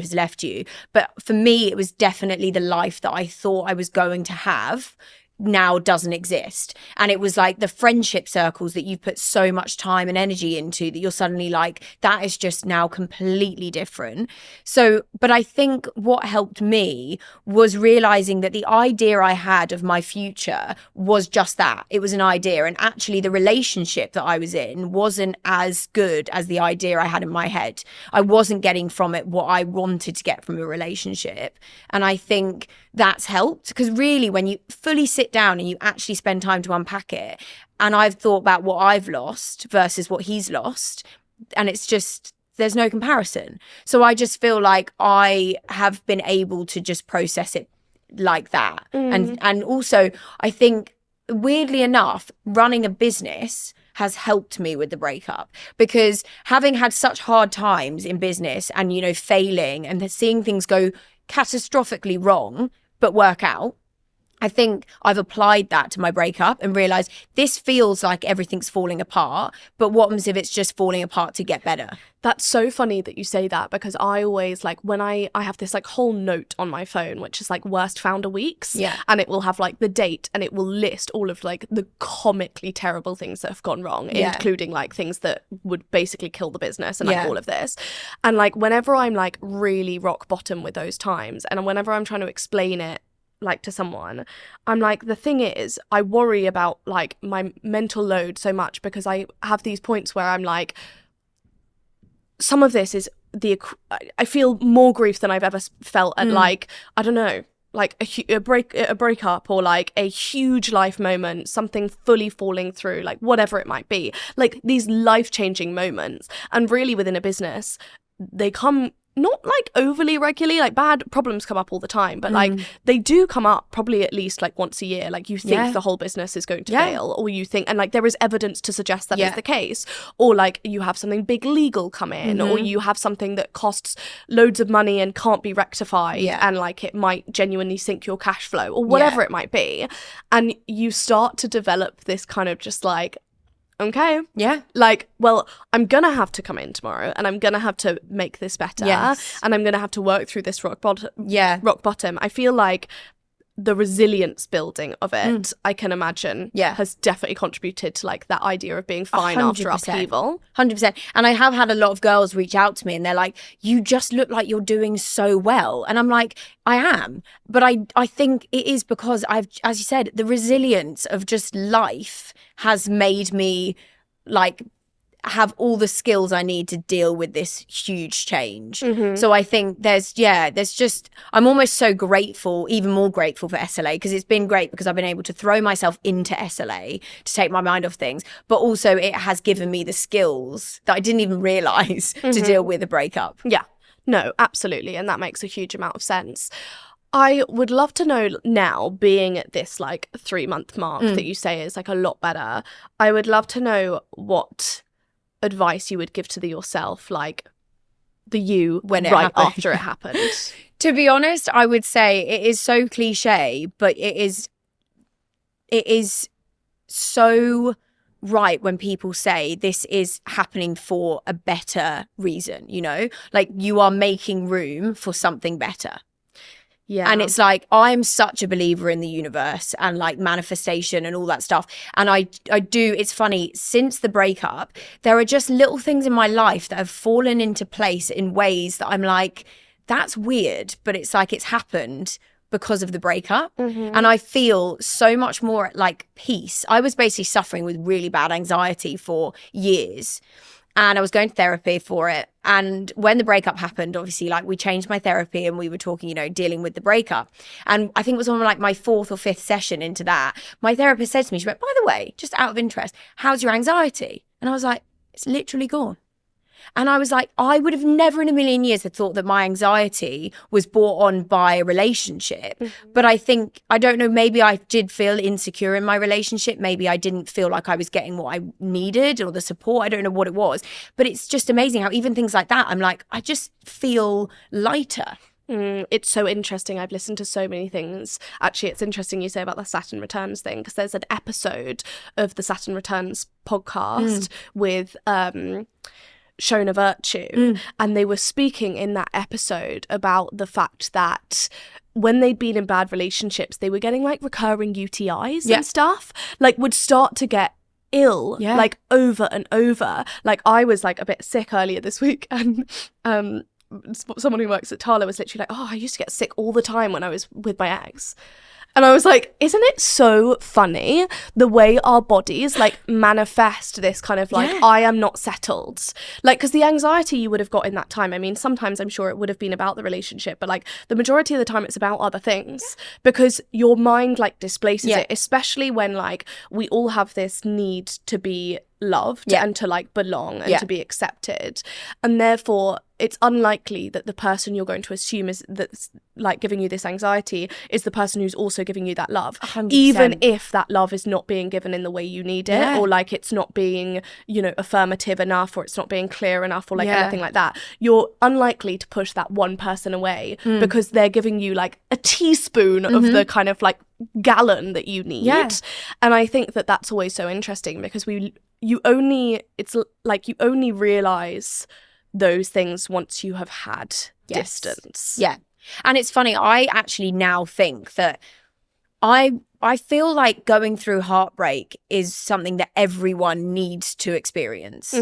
you, but for me it was definitely the life that I thought I was going to have now doesn't exist. And it was like the friendship circles that you've put so much time and energy into, that you're suddenly like, that is just now completely different. So, but I think what helped me was realizing that the idea I had of my future was just that. It was an idea. And actually the relationship that I was in wasn't as good as the idea I had in my head. I wasn't getting from it what I wanted to get from a relationship. And I think that's helped, because really when you fully sit down and you actually spend time to unpack it, and I've thought about what I've lost versus what he's lost, and it's just, there's no comparison. So I just feel like I have been able to just process it like that. And also I think, weirdly enough, running a business has helped me with the breakup, because having had such hard times in business and, you know, failing and seeing things go catastrophically wrong but work out, I think I've applied that to my breakup and realized this feels like everything's falling apart, but what happens if it's just falling apart to get better? That's so funny that you say that, because I always, like, when I have this like whole note on my phone which is like worst founder weeks, and it will have like the date, and it will list all of like the comically terrible things that have gone wrong, including like things that would basically kill the business and like all of this. And like whenever I'm like really rock bottom with those times, and whenever I'm trying to explain it like to someone, I'm like, the thing is, I worry about like my mental load so much, because I have these points where I'm like, some of this is I feel more grief than I've ever felt at like, I don't know, like a breakup, or like a huge life moment, something fully falling through, like whatever it might be, like these life-changing moments. And really within a business, they come not like overly regularly, like bad problems come up all the time, but like they do come up probably at least like once a year. Like you think the whole business is going to fail, or you think, and like there is evidence to suggest that is the case, or like you have something big legal come in, or you have something that costs loads of money and can't be rectified, and like it might genuinely sink your cash flow, or whatever it might be. And you start to develop this kind of just like, okay, like, well, I'm gonna have to come in tomorrow, and I'm gonna have to make this better, and I'm gonna have to work through this rock bottom. I feel like the resilience building of it, I can imagine, has definitely contributed to like that idea of being fine 100%. After upheaval. 100%. And I have had a lot of girls reach out to me, and they're like, you just look like you're doing so well. And I'm like, I am. But I think it is because I've, as you said, the resilience of just life has made me like have all the skills I need to deal with this huge change. So I think there's just, I'm almost so grateful, even more grateful for SLA, because it's been great because I've been able to throw myself into SLA to take my mind off things, but also it has given me the skills that I didn't even realize to deal with a breakup. Yeah, no, absolutely. And that makes a huge amount of sense. I would love to know now, being at this like 3-month mark that you say is like a lot better, I would love to know what advice you would give to yourself, like the you when right after it happened. To be honest, I would say it is so cliche, but it is so right when people say this is happening for a better reason, you know, like you are making room for something better. Yeah. And it's like, I'm such a believer in the universe and like manifestation and all that stuff. And I do, it's funny, since the breakup, there are just little things in my life that have fallen into place in ways that I'm like, that's weird, but it's like it's happened because of the breakup. And I feel so much more like peace. I was basically suffering with really bad anxiety for years. And I was going to therapy for it. And when the breakup happened, obviously, like we changed my therapy and we were talking, you know, dealing with the breakup. And I think it was on like my 4th or 5th session into that, my therapist said to me, she went, by the way, just out of interest, how's your anxiety? And I was like, it's literally gone. And I was like, I would have never in a million years had thought that my anxiety was brought on by a relationship. But I think, I don't know, maybe I did feel insecure in my relationship. Maybe I didn't feel like I was getting what I needed or the support. I don't know what it was. But it's just amazing how even things like that, I'm like, I just feel lighter. It's so interesting. I've listened to so many things. Actually, it's interesting you say about the Saturn Returns thing, because there's an episode of the Saturn Returns podcast with Shona Virtue, and they were speaking in that episode about the fact that when they'd been in bad relationships, they were getting like recurring UTIs and stuff, like would start to get ill like over and over. Like I was like a bit sick earlier this week, and someone who works at Tala was literally like, oh, I used to get sick all the time when I was with my ex. And I was like, isn't it so funny the way our bodies like manifest this kind of like, I am not settled. Like, because the anxiety you would have got in that time, I mean, sometimes I'm sure it would have been about the relationship, but like the majority of the time it's about other things because your mind like displaces it, especially when like we all have this need to be loved and to like belong and to be accepted. And therefore it's unlikely that the person you're going to assume is that's like giving you this anxiety is the person who's also giving you that love. 100%. Even if that love is not being given in the way you need it, or like it's not being, you know, affirmative enough, or it's not being clear enough, or like anything like that. You're unlikely to push that one person away because they're giving you like a teaspoon of the kind of like gallon that you need. Yeah. And I think that that's always so interesting because you only realize those things once you have had distance. Yeah. And it's funny, I actually now think that I feel like going through heartbreak is something that everyone needs to experience,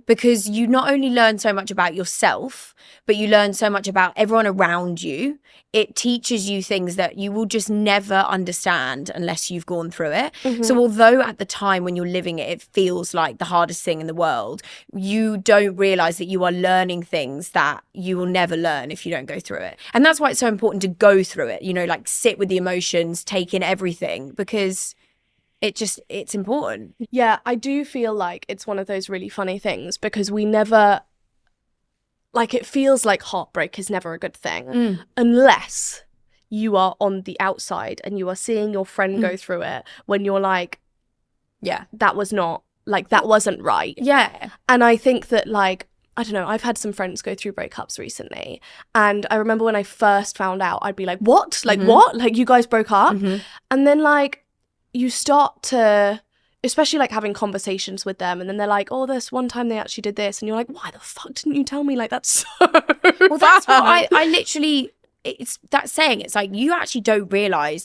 because you not only learn so much about yourself, but you learn so much about everyone around you. It teaches you things that you will just never understand unless you've gone through it. So although at the time when you're living it, it feels like the hardest thing in the world, you don't realize that you are learning things that you will never learn if you don't go through it. And that's why it's so important to go through it, you know, like sit with the emotions, take in everything, because it's important. Yeah, I do feel like it's one of those really funny things because we never, like, it feels like heartbreak is never a good thing unless you are on the outside and you are seeing your friend go through it when you're like, yeah, that wasn't right. Yeah. And I think that, like, I don't know, I've had some friends go through breakups recently. And I remember when I first found out, I'd be like, what? Like, what? Like, you guys broke up? And then, like, you start to, especially, like, having conversations with them. And then they're like, oh, this one time they actually did this. And you're like, why the fuck didn't you tell me? Like, that's so Well, that's what I literally, it's that saying. It's like, you actually don't realise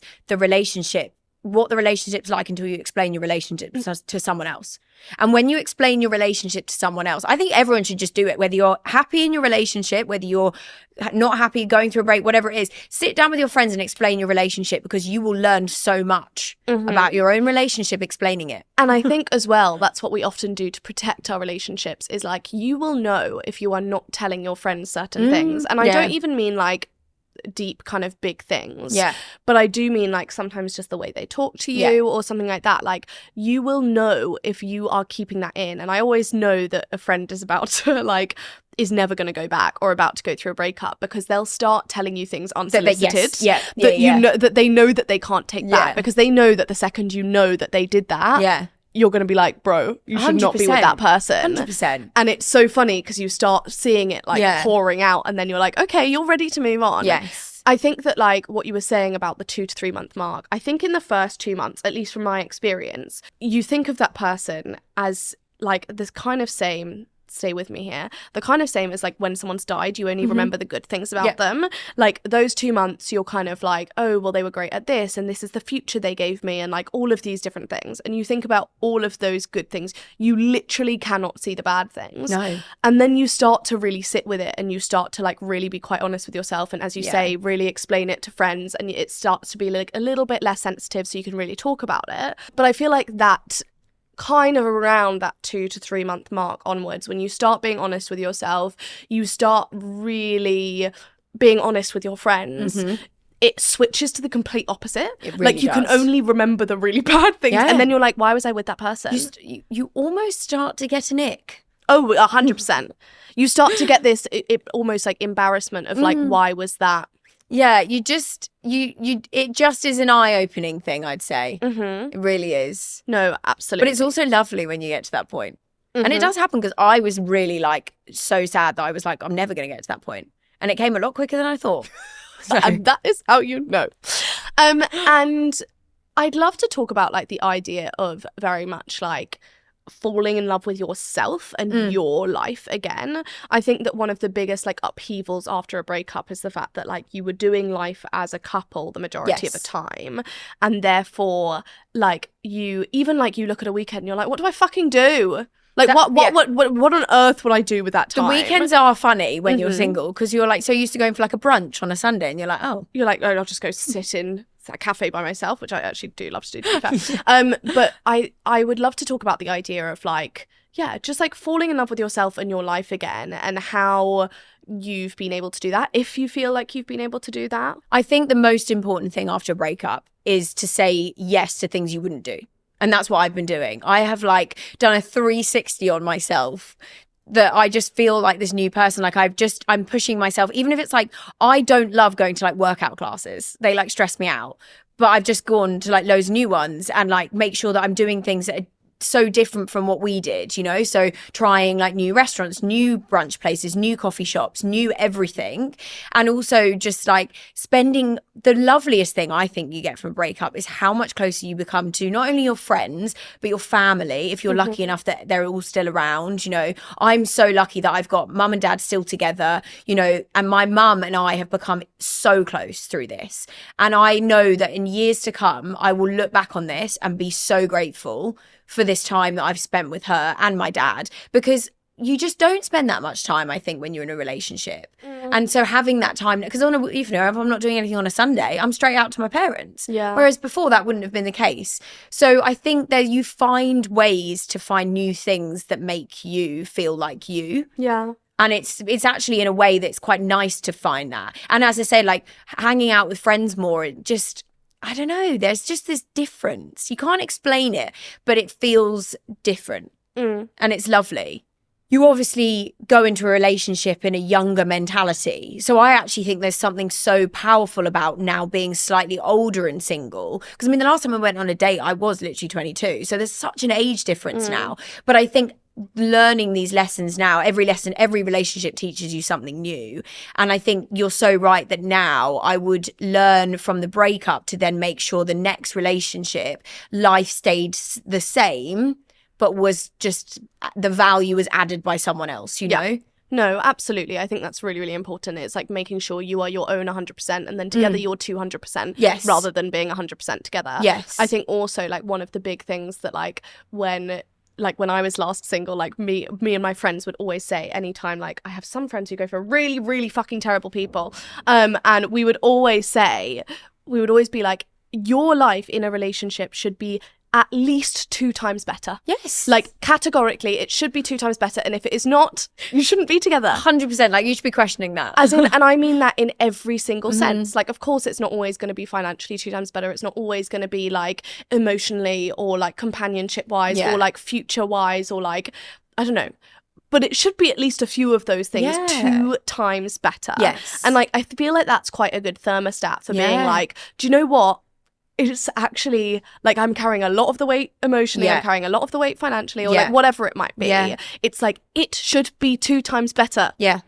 what the relationship's like until you explain your relationship to someone else. And when you explain your relationship to someone else, I think everyone should just do it, whether you're happy in your relationship, whether you're not happy, going through a break, whatever it is. Sit down with your friends and explain your relationship, because you will learn so much about your own relationship explaining it. And I think as well, that's what we often do to protect our relationships, is like, you will know if you are not telling your friends certain things. And I don't even mean like deep kind of big things, but I do mean like sometimes just the way they talk to you or something like that. Like, you will know if you are keeping that in. And I always know that a friend is about to like is never going to go back or about to go through a breakup, because they'll start telling you things unsolicited you know that they know that they can't take back, because they know that the second you know that they did that, you're going to be like, bro, you should not be with that person. 100%. And it's so funny because you start seeing it like pouring out, and then you're like, okay, you're ready to move on. Yes. I think that, like, what you were saying about the 2 to 3 month mark, I think in the first 2 months, at least from my experience, you think of that person as like this kind of same, stay with me here, the kind of same as like when someone's died, you only remember the good things about them. Like, those 2 months, you're kind of like, oh, well, they were great at this, and this is the future they gave me, and like all of these different things. And you think about all of those good things. You literally cannot see the bad things. No. And then you start to really sit with it, and you start to like really be quite honest with yourself, and as you say, really explain it to friends, and it starts to be like a little bit less sensitive, so you can really talk about it. But I feel like that kind of around that 2 to 3 month mark onwards, when you start being honest with yourself, you start really being honest with your friends, it switches to the complete opposite. It really like, you can only remember the really bad things, and then you're like, why was I with that person? You almost start to get an ick. Oh, 100%. You start to get this it almost like embarrassment of like, why was that? Yeah, it just is an eye-opening thing, I'd say. It really is. No, absolutely. But it's also lovely when you get to that point. And it does happen, because I was really like so sad that I was like, I'm never going to get to that point. And it came a lot quicker than I thought. And that is how you know. And I'd love to talk about like the idea of very much like falling in love with yourself and your life again. I think that one of the biggest like upheavals after a breakup is the fact that like you were doing life as a couple the majority of the time, and therefore like you look at a weekend and you're like, what do I fucking do? Like, what on earth would I do with that time? The weekends are funny when you're single, because you're like so used to going for like a brunch on a Sunday, and you're like, oh, I'll just go sit in a cafe by myself, which I actually do love to do, to be fair. But I would love to talk about the idea of like, just like falling in love with yourself and your life again, and how you've been able to do that, if you feel like you've been able to do that. I think the most important thing after a breakup is to say yes to things you wouldn't do. And that's what I've been doing. I have like done a 360 on myself, that I just feel like this new person. Like I'm pushing myself, even if it's like, I don't love going to like workout classes. They like stress me out. But I've just gone to like loads of new ones, and like make sure that I'm doing things that so different from what we did, you know, so trying like new restaurants, new brunch places, new coffee shops, new everything, and also just like spending. The loveliest thing I think you get from a breakup is how much closer you become to not only your friends but your family, if you're lucky enough that they're all still around. You know, I'm so lucky that I've got mum and dad still together, you know, and my mum and I have become so close through this, and I know that in years to come I will look back on this and be so grateful for this time that I've spent with her and my dad, because you just don't spend that much time, I think, when you're in a relationship. And so having that time, because if I'm not doing anything on a Sunday, I'm straight out to my parents. Yeah. Whereas before that wouldn't have been the case. So I think that you find ways to find new things that make you feel like you. Yeah. And it's actually in a way that's quite nice to find that. And as I say, like hanging out with friends more, it just, I don't know, there's just this difference. You can't explain it, but it feels different. And it's lovely. You obviously go into a relationship in a younger mentality. So I actually think there's something so powerful about now being slightly older and single. Because I mean, the last time I went on a date, I was literally 22. So there's such an age difference now. But I think learning these lessons now, every relationship teaches you something new. And I think you're so right that now I would learn from the breakup to then make sure the next relationship, life stayed the same, but was just the value was added by someone else, you know? No, absolutely. I think that's really, really important. It's like making sure you are your own 100% and then together you're 200%. Yes. Rather than being 100% together. Yes. I think also like one of the big things that like when I was last single, like me and my friends would always say, anytime, like I have some friends who go for really, really fucking terrible people. And we would always be like, your life in a relationship should be at least 2 times better. Yes. Like categorically, it should be 2 times better. And if it is not, you shouldn't be together. 100%. Like you should be questioning that. As in, and I mean that in every single sense. Like, of course, it's not always going to be financially 2 times better. It's not always going to be like emotionally or like companionship wise or like future wise or like, I don't know. But it should be at least a few of those things 2 times better. Yes. And like, I feel like that's quite a good thermostat for being like, do you know what? It's actually like I'm carrying a lot of the weight emotionally, I'm carrying a lot of the weight financially, or like whatever it might be. Yeah. It's like it should be 2 times better. Yeah.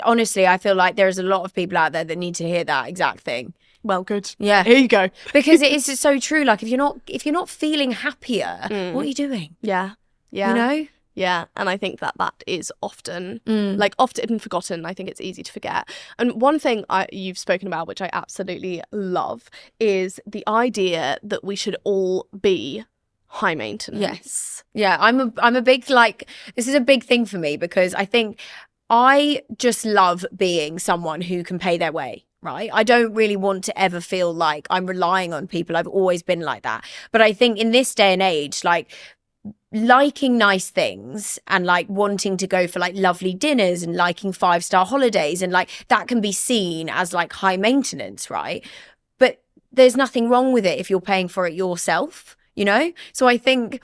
Honestly, I feel like there's a lot of people out there that need to hear that exact thing. Well, good. Yeah. Here you go. Because it is so true. Like if you're not feeling happier, what are you doing? Yeah. Yeah. You know? Yeah, and I think that is often, often forgotten. I think it's easy to forget. And one thing you've spoken about, which I absolutely love, is the idea that we should all be high maintenance. Yes. Yeah, I'm a big, like, this is a big thing for me because I think I just love being someone who can pay their way. Right. I don't really want to ever feel like I'm relying on people. I've always been like that. But I think in this day and age, like, liking nice things and like wanting to go for like lovely dinners and liking 5-star holidays and like that can be seen as like high maintenance, right? But there's nothing wrong with it if you're paying for it yourself, you know? So I think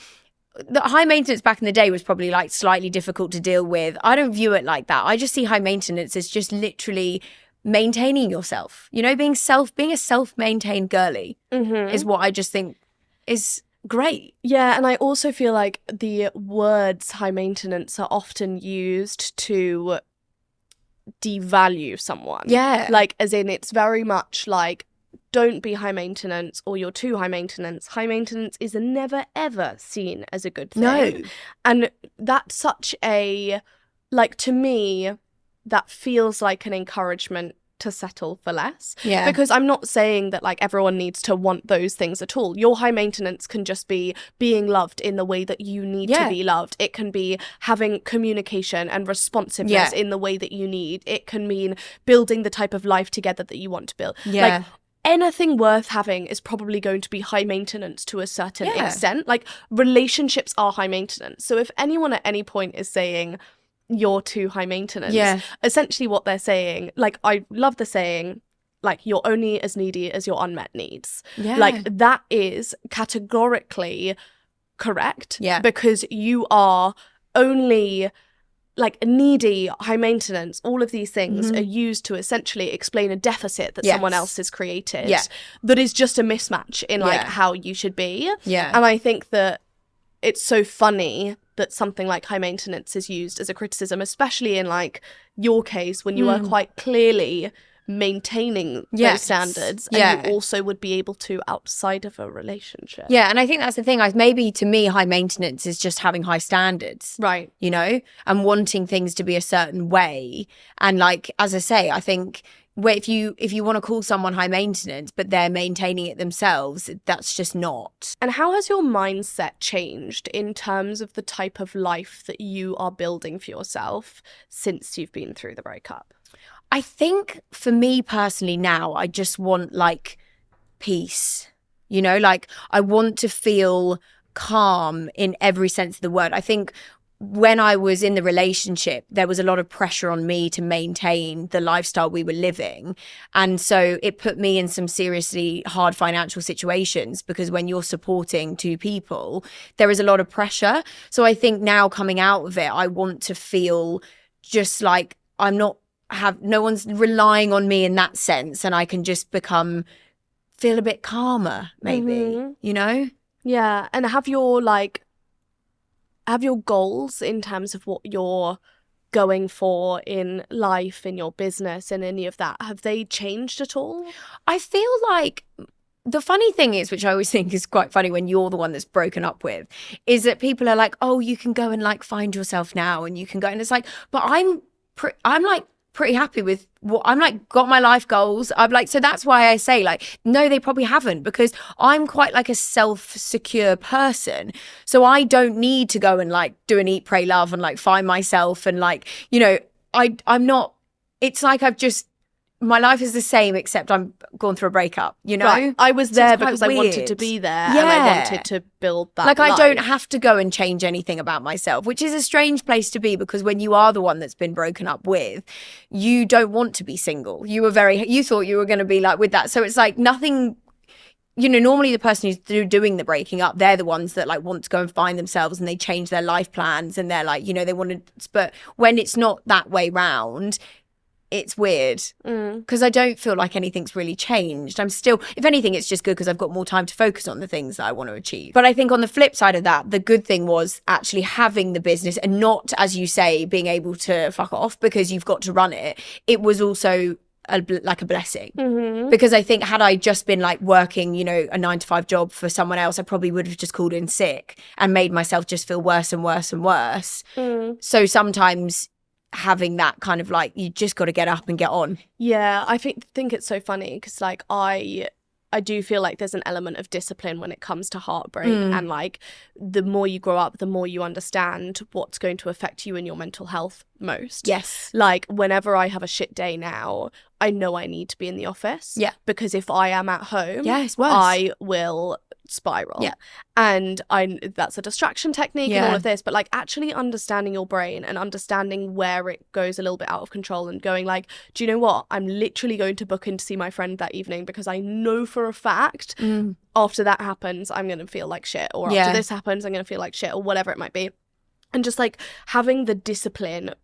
the high maintenance back in the day was probably like slightly difficult to deal with. I don't view it like that. I just see high maintenance as just literally maintaining yourself, you know, being a self-maintained girly is what I just think is great. Yeah, and I also feel like the words high maintenance are often used to devalue someone. Yeah. Like, as in, it's very much like, don't be high maintenance or you're too high maintenance. High maintenance is never, ever seen as a good thing. No. And that's such a, like, to me, that feels like an encouragement to settle for less. Yeah. Because I'm not saying that like everyone needs to want those things at all. Your high maintenance can just be being loved in the way that you need to be loved. It can be having communication and responsiveness in the way that you need. It can mean building the type of life together that you want to build. Yeah. Like anything worth having is probably going to be high maintenance to a certain extent. Like relationships are high maintenance. So if anyone at any point is saying you're too high maintenance, essentially what they're saying, like I love the saying, like you're only as needy as your unmet needs. Like that is categorically correct, because you are only like needy, high maintenance. All of these things are used to essentially explain a deficit that someone else has created that is just a mismatch in like how you should be. And I think that it's so funny that something like high maintenance is used as a criticism, especially in like your case when you are quite clearly maintaining those standards, and you also would be able to outside of a relationship. Yeah, and I think that's the thing. Maybe to me, high maintenance is just having high standards, right? You know, and wanting things to be a certain way. And like, as I say, I think if you want to call someone high maintenance, but they're maintaining it themselves, that's just not. And how has your mindset changed in terms of the type of life that you are building for yourself since you've been through the breakup? I think for me personally now, I just want like peace, you know, like I want to feel calm in every sense of the word. I think when I was in the relationship, there was a lot of pressure on me to maintain the lifestyle we were living. And so it put me in some seriously hard financial situations, because when you're supporting two people, there is a lot of pressure. So I think now coming out of it, I want to feel just like no one's relying on me in that sense, and I can just feel a bit calmer, maybe, you know? Yeah. And have your goals in terms of what you're going for in life, in your business, and any of that, have they changed at all? I feel like the funny thing is, which I always think is quite funny when you're the one that's broken up with, is that people are like, oh, you can go and like find yourself now, and you can go, and it's like, but I'm like pretty happy with what I'm like, got my life goals. I'm like, so that's why I say like, no, they probably haven't, because I'm quite like a self-secure person. So I don't need to go and like do an eat, pray, love and like find myself. And like, you know, I'm not, it's like my life is the same, except I'm gone through a breakup, you know? Right. I was there because I wanted to be there, and I wanted to build that Like, life. I don't have to go and change anything about myself, which is a strange place to be, because when you are the one that's been broken up with, you don't want to be single. You thought you were going to be like with that. So it's like nothing, you know, normally the person who's doing the breaking up, they're the ones that like want to go and find themselves, and they change their life plans, and they're like, you know, they want to, but when it's not that way round, it's weird, because I don't feel like anything's really changed. I'm still, if anything, it's just good because I've got more time to focus on the things that I want to achieve. But I think on the flip side of that, the good thing was actually having the business and not, as you say, being able to fuck off because you've got to run it. It was also like a blessing, because I think had I just been like working, you know, a 9-to-5 job for someone else, I probably would have just called in sick and made myself just feel worse and worse and worse. So sometimes having that kind of like, you just got to get up and get on. Yeah, I think it's so funny because like I do feel like there's an element of discipline when it comes to heartbreak, and like the more you grow up, the more you understand what's going to affect you and your mental health most. Yes. Like whenever I have a shit day now, I know I need to be in the office. Yeah. Because if I am at home, it's worse. I will spiral. Yeah. And that's a distraction technique and all of this, but like actually understanding your brain and understanding where it goes a little bit out of control and going like, do you know what? I'm literally going to book in to see my friend that evening because I know for a fact after that happens, I'm going to feel like shit, or after this happens, I'm going to feel like shit, or whatever it might be. And just like having the discipline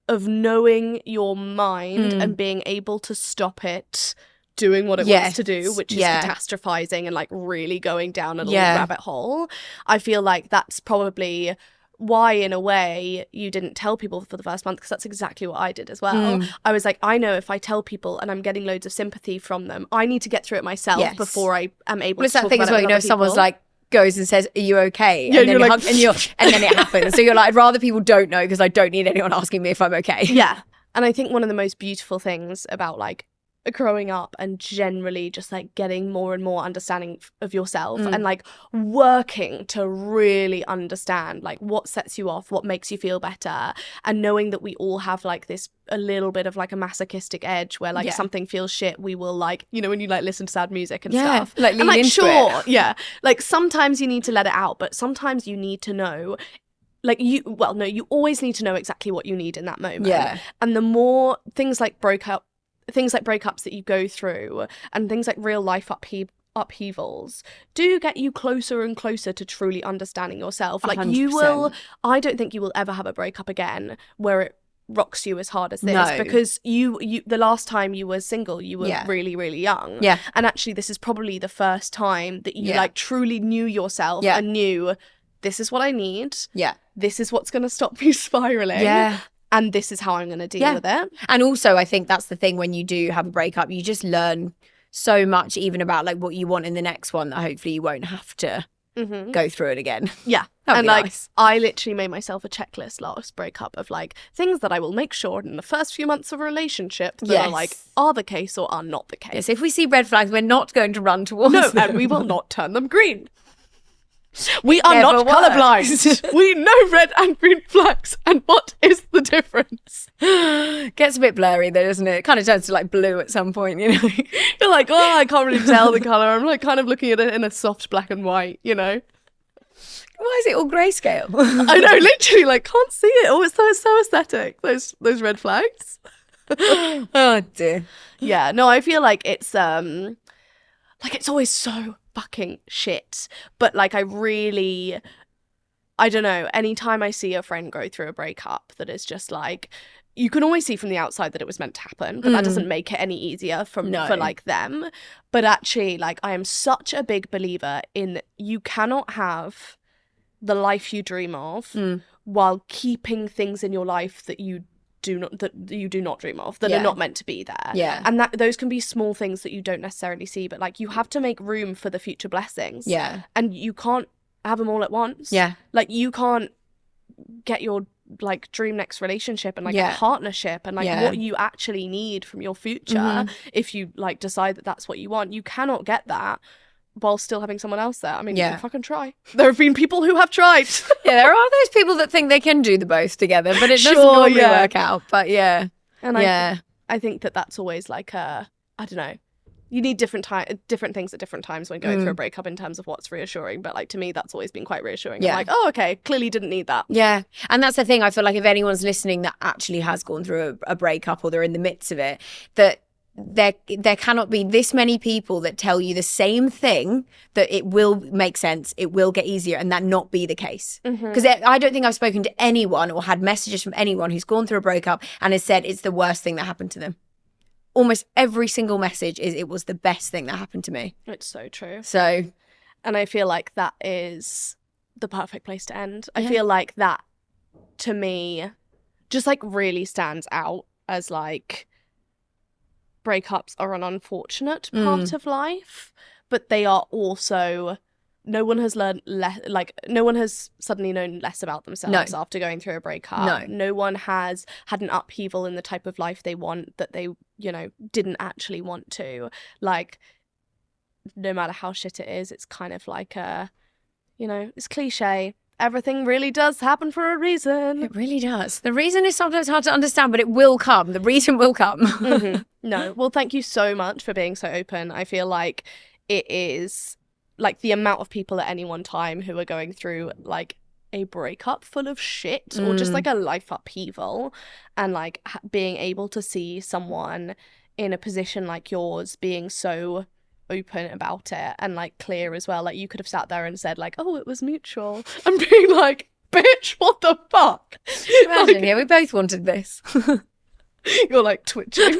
of knowing your mind and being able to stop it doing what it wants to do, which is catastrophizing and like really going down a little rabbit hole. I feel like that's probably why in a way you didn't tell people for the first month, because that's exactly what I did as well. I was like, I know if I tell people and I'm getting loads of sympathy from them, I need to get through it myself before I am able to talk about it with other people. Well, it's that thing as well, you know, if someone's like goes and says, are you okay? And then like, and then it happens. So you're like, I'd rather people don't know because I don't need anyone asking me if I'm okay. Yeah. And I think one of the most beautiful things about like growing up and generally just like getting more and more understanding of yourself and like working to really understand like what sets you off, what makes you feel better, and knowing that we all have like this a little bit of like a masochistic edge where like something feels shit, we will like, you know, when you like listen to sad music and stuff, like lean into it. Like sometimes you need to let it out, but sometimes you need to know like you always need to know exactly what you need in that moment. And the more things like breakups that you go through and things like real life upheavals do get you closer and closer to truly understanding yourself. Like 100%. I don't think you will ever have a breakup again where it rocks you as hard as this, because you the last time you were single, you were really, really young. And actually this is probably the first time that you like truly knew yourself and knew this is what I need. Yeah. This is what's going to stop me spiraling. Yeah. And this is how I'm going to deal with it. And also, I think that's the thing, when you do have a breakup, you just learn so much even about like what you want in the next one, that hopefully you won't have to go through it again. Yeah. That'd And be like, nice. I literally made myself a checklist last breakup of like things that I will make sure in the first few months of a relationship that are like, are the case or are not the case. Yes, if we see red flags, we're not going to run towards No, them. and we will not turn them green. We are Never not colourblind. We know red and green flags. And what is the difference? Gets a bit blurry though, doesn't it? It kind of turns to like blue at some point, you know? You're like, oh, I can't really tell the colour. I'm like kind of looking at it in a soft black and white, you know? Why is it all grayscale? I know, literally, like, can't see it. Oh, it's so aesthetic, those red flags. Oh dear. Yeah, no, I feel like it's always so fucking shit. But like, I don't know, anytime I see a friend go through a breakup that is just like, you can always see from the outside that it was meant to happen, but that doesn't make it any easier for like them. But actually, like, I am such a big believer in, you cannot have the life you dream of while keeping things in your life that you do not dream of, that are not meant to be there. Yeah. And that those can be small things that you don't necessarily see, but like, you have to make room for the future blessings. Yeah. And you can't have them all at once. Yeah. Like, you can't get your like dream next relationship and like a partnership and like what you actually need from your future if you like decide that that's what you want. You cannot get that while still having someone else there. I mean, you can fucking try. There have been people who have tried. Yeah, there are those people that think they can do the both together, but it doesn't normally work out. But yeah. And I think that that's always like I don't know. You need different things at different times when going through a breakup in terms of what's reassuring. But like, to me, that's always been quite reassuring. Yeah. I'm like, oh, okay, clearly didn't need that. Yeah. And that's the thing. I feel like if anyone's listening that actually has gone through a breakup, or they're in the midst of it, that there cannot be this many people that tell you the same thing, that it will make sense, it will get easier, and that not be the case. Because I don't think I've spoken to anyone or had messages from anyone who's gone through a breakup and has said it's the worst thing that happened to them. Almost every single message is, it was the best thing that happened to me. It's so true. So, and I feel like that is the perfect place to end. I feel like that, to me, just like really stands out as like, breakups are an unfortunate part of life, but they are also, no one has learned no one has suddenly known less about themselves after going through a breakup. No one has had an upheaval in the type of life they want that they, you know, didn't actually want to. Like, no matter how shit it is, it's kind of like you know, it's cliche. Everything really does happen for a reason. it really does. The reason is sometimes hard to understand, but it will come. The reason will come. No. Well, thank you so much for being so open. I feel like it is like the amount of people at any one time who are going through like a breakup full of shit or just like a life upheaval, and like being able to see someone in a position like yours being so open about it and like clear as well. Like, you could have sat there and said like, oh, it was mutual, and being like, bitch, what the fuck? Imagine, yeah, we both wanted this. You're like twitching.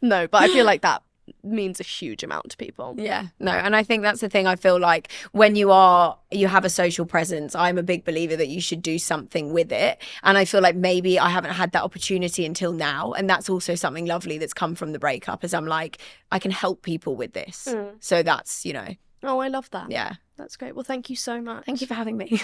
No, but I feel like that means a huge amount to people. Yeah, no, and I think that's the thing. I feel like when you have a social presence, I'm a big believer that you should do something with it, and I feel like maybe I haven't had that opportunity until now, and that's also something lovely that's come from the breakup, as I'm like, I can help people with this. So that's, you know. Oh, I love that. Yeah, That's great. Well, thank you so much. thank you for having me.